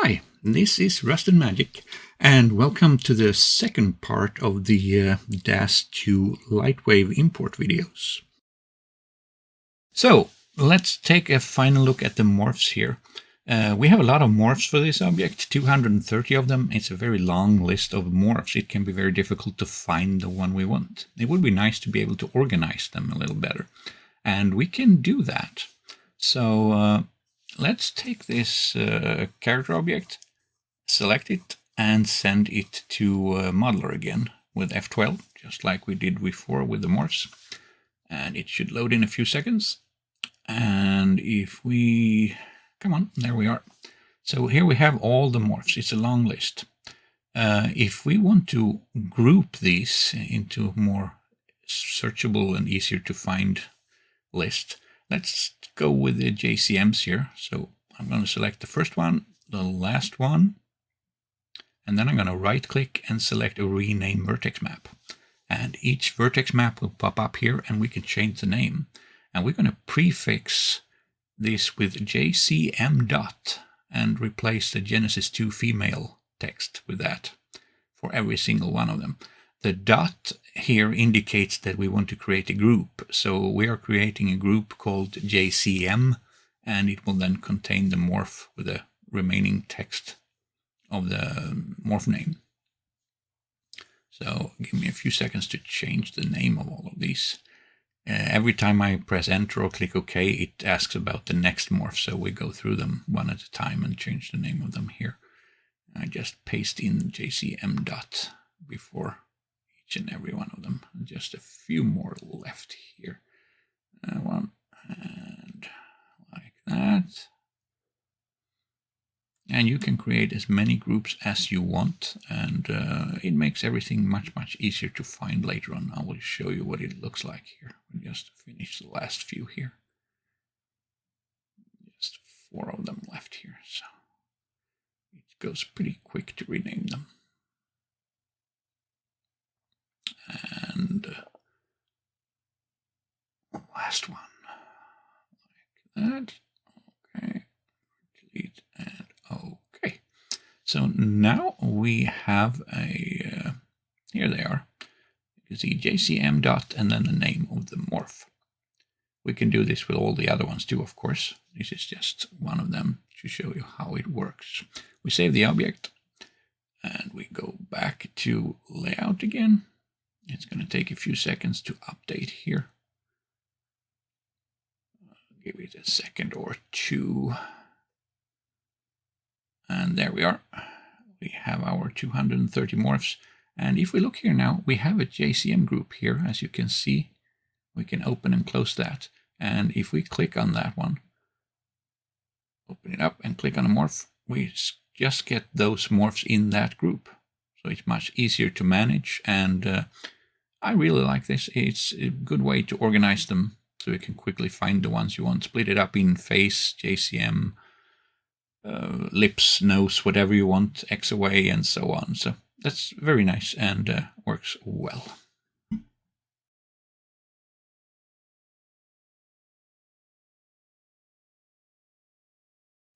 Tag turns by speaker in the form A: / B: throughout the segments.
A: Hi, this is Rust and Magic, and welcome to the second part of the DAZ to LightWave import videos. So, let's take a final look at the morphs here. We have a lot of morphs for this object, 230 of them. It's a very long list of morphs. It can be very difficult to find the one we want. It would be nice to be able to organize them a little better, and we can do that. So, let's take this character object, select it, and send it to Modeler again with F12, just like we did before with the morphs. And it should load in a few seconds. And if we... come on, there we are. So here we have all the morphs. It's a long list. If we want to group these into more searchable and easier to find list, let's go with the JCMs here. So I'm going to select the first one, the last one, and then I'm going to right click and select a rename vertex map. And each vertex map will pop up here and we can change the name. And we're going to prefix this with JCM dot and replace the Genesis 2 female text with that for every single one of them. The dot here indicates that we want to create a group. So we are creating a group called JCM, and it will then contain the morph with the remaining text of the morph name. So give me a few seconds to change the name of all of these. Every time I press enter or click OK, it asks about the next morph. So we go through them one at a time and change the name of them here. I just paste in JCM dot before each and every one of them. Just a few more left here. One and like that. And you can create as many groups as you want, and it makes everything much easier to find later on. I will show you what it looks like here. We'll just finish the last few here. Just 4 of them left here, so it goes pretty quick to rename them. And last one, like that. Okay, delete and okay. So now we have a, here they are. You can see JCM dot and then the name of the morph. We can do this with all the other ones too, of course. This is just one of them to show you how it works. We save the object and we go back to layout again. It's going to take a few seconds to update here. Give it a second or two. And there we are. We have our 230 morphs. And if we look here now, we have a JCM group here, as you can see. We can open and close that. And if we click on that one, open it up and click on a morph, we just get those morphs in that group. So it's much easier to manage. And I really like this. It's a good way to organize them so you can quickly find the ones you want. Split it up in face, JCM, lips, nose, whatever you want, X away, and so on. So that's very nice and works well.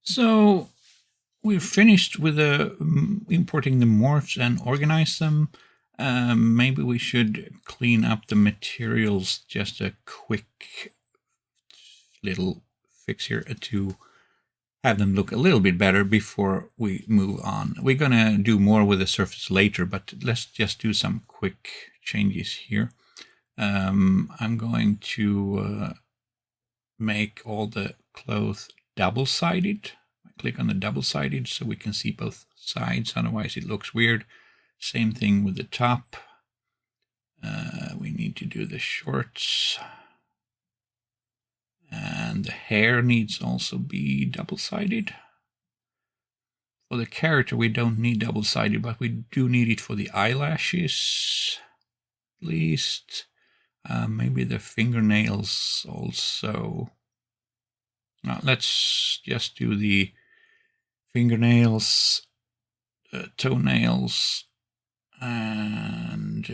A: So we're finished with importing the morphs and organize them. Maybe we should clean up the materials. Just a quick little fix here to have them look a little bit better before we move on. We're going to do more with the surface later, but let's just do some quick changes here. I'm going to make all the clothes double-sided. Click on the double-sided so we can see both sides, otherwise it looks weird. Same thing with the top. We need to do the shorts. And the hair needs also be double-sided. For the character we don't need double-sided, but we do need it for the eyelashes, at least. Maybe the fingernails also. Now let's just do the fingernails, toenails, and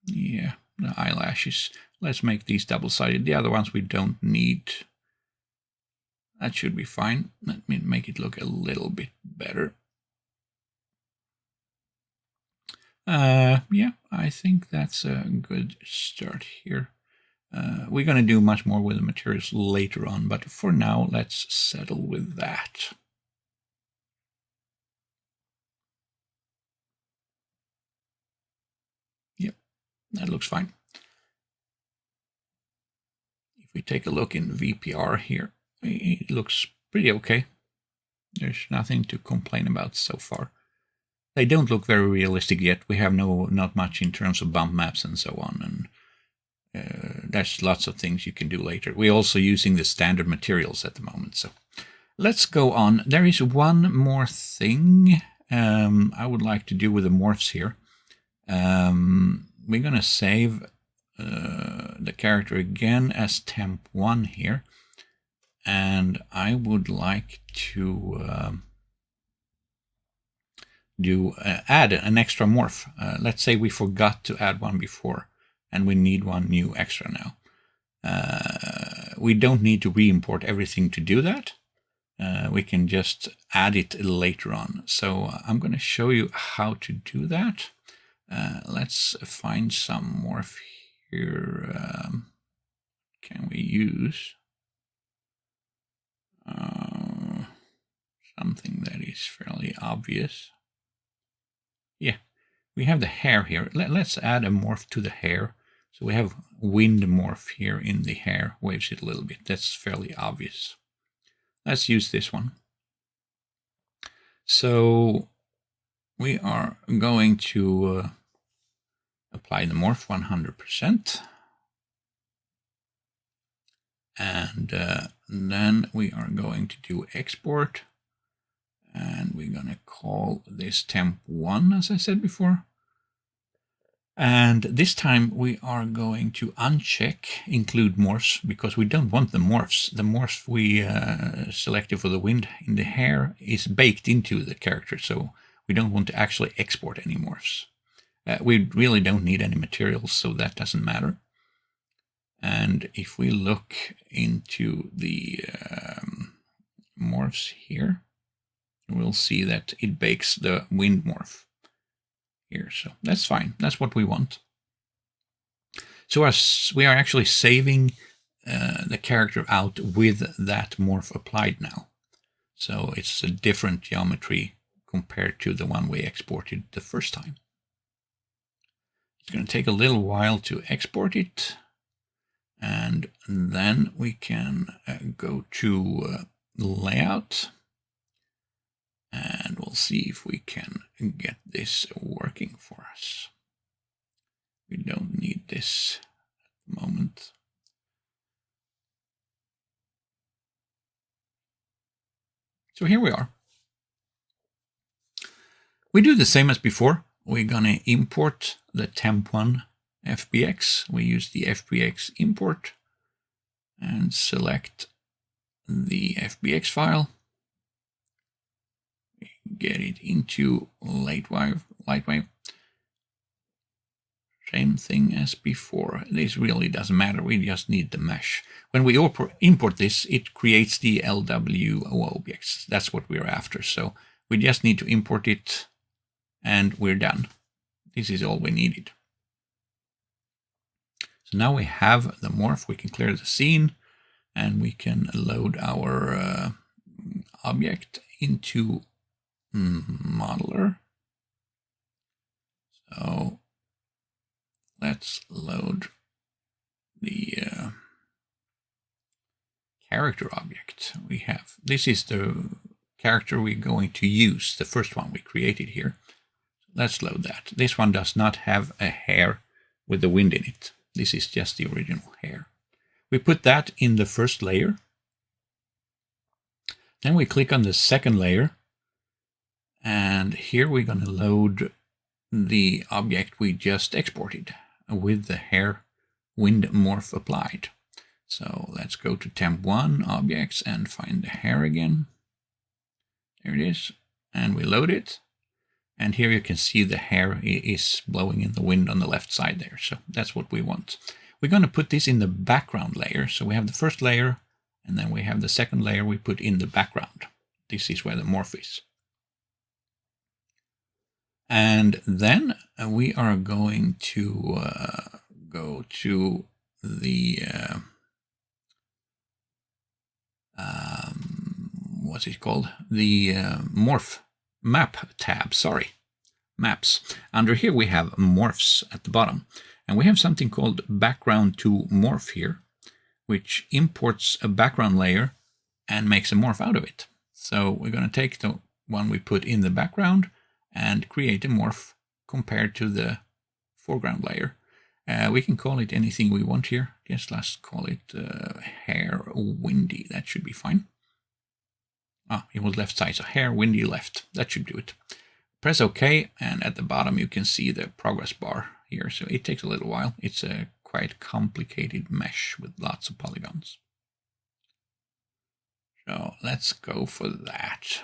A: yeah, the eyelashes. Let's make these double-sided. The other ones we don't need That should be fine. Let me make it look a little bit better. Yeah, I think that's a good start here. We're going to do much more with the materials later on, but for now, let's settle with that. Yep, that looks fine. If we take a look in VPR here, it looks pretty okay. There's nothing to complain about so far. They don't look very realistic yet. We have not much in terms of bump maps and so on, and there's lots of things you can do later. We're also using the standard materials at the moment, so let's go on. There is one more thing I would like to do with the morphs here. We're going to save the character again as temp1 here, and I would like to add an extra morph. Let's say we forgot to add one before and we need one new extra now. We don't need to re-import everything to do that. We can just add it later on. So I'm going to show you how to do that. Let's find some morph here. Can we use something that is fairly obvious? Yeah, we have the hair here. Let's add a morph to the hair. So we have wind morph here in the hair, waves it a little bit. That's fairly obvious. Let's use this one. So we are going to apply the morph 100%. And then we are going to do export. And we're going to call this temp1, as I said before. And this time we are going to uncheck include morphs because we don't want the morphs. The morph we selected for the wind in the hair is baked into the character, so we don't want to actually export any morphs. We really don't need any materials, so that doesn't matter. And if we look into the morphs here, we'll see that it bakes the wind morph here. So that's fine. That's what we want. So we are actually saving the character out with that morph applied now. So it's a different geometry compared to the one we exported the first time. It's going to take a little while to export it. And then we can go to layout. And we'll see if we can get this working for us. We don't need this at the moment. So here we are. We do the same as before. We're going to import the temp1 FBX. We use the FBX import and select the FBX file. Get it into LightWave. Same thing as before. This really doesn't matter. We just need the mesh. When we import this, it creates the LWO objects. That's what we're after. So we just need to import it and we're done. This is all we needed. So now we have the morph. We can clear the scene and we can load our object into modeler. So let's load the character object we have. This is the character we're going to use, the first one we created here. Let's load that. This one does not have a hair with the wind in it. This is just the original hair. We put that in the first layer. Then we click on the second layer. And here we're going to load the object we just exported with the hair wind morph applied. So let's go to temp1 objects and find the hair again. There it is. And we load it. And here you can see the hair is blowing in the wind on the left side there. So that's what we want. We're going to put this in the background layer. So we have the first layer And then we have the second layer we put in the background. This is where the morph is. And then we are going to go to the what's it called? The morph map tab. Sorry, maps. Under here we have morphs at the bottom, and we have something called background to morph here, which imports a background layer and makes a morph out of it. So we're going to take the one we put in the background and create a morph compared to the foreground layer. We can call it anything we want here. Just let's call it hair windy. That should be fine. It was left side, so hair windy left. That should do it. Press OK, and at the bottom you can see the progress bar here. So it takes a little while. It's a quite complicated mesh with lots of polygons. So let's go for that.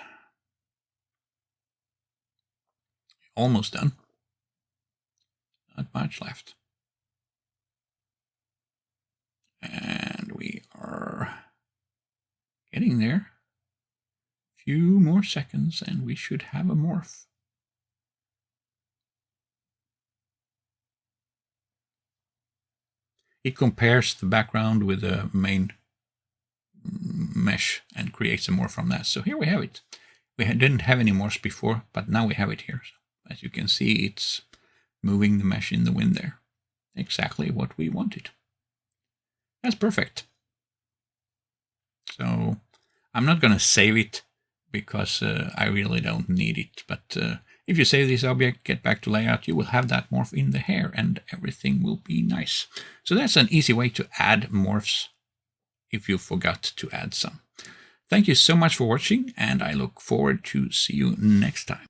A: Almost done. Not much left. And we are getting there. Few more seconds and we should have a morph. It compares the background with the main mesh and creates a morph from that. So here we have it. We didn't have any morphs before, but now we have it here. So as you can see, it's moving the mesh in the wind there. Exactly what we wanted. That's perfect. So I'm not going to save it because I really don't need it. But if you save this object, get back to layout, you will have that morph in the hair and everything will be nice. So that's an easy way to add morphs if you forgot to add some. Thank you so much for watching, and I look forward to see you next time.